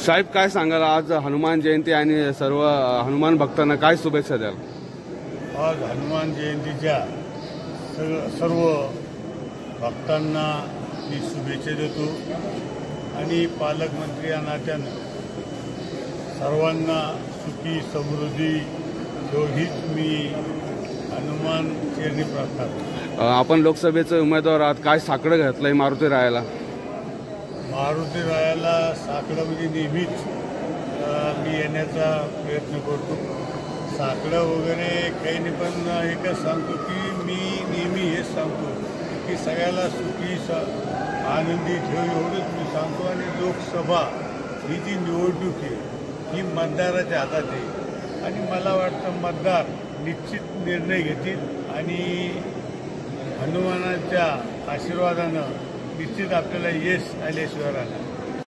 साहेब काय सांगाल, आज हनुमान जयंती आणि सर्व हनुमान भक्तांना काय शुभेच्छा द्याल? आज हनुमान जयंतीच्या सर्व भक्तांना मी शुभेच्छा देतो आणि पालकमंत्री या नात्यानं सर्वांना सुखी समृद्धी हीच मी हनुमान चरणी प्रार्थना करतो। आपण लोकसभेचे उमेदवार आहात, काय साकडं घातलंय मारुती रायाला? मारुती रायाला साकडं म्हणजे नेहमीच मी येण्याचा प्रयत्न करतो। साकडं वगैरे काही नाही, पण एकच सांगतो की मी नेहमी हेच सांगतो की सगळ्याला सुखी आनंदी ठेव, एवढंच मी सांगतो। आणि लोकसभा ही जी निवडणूक आहे ही मतदाराच्या हातात आहे आणि मला वाटतं मतदार निश्चित निर्णय घेतील आणि हनुमानाच्या आशीर्वादानं निश्चित आपल्याला यश आल्याशिवाय राहणार।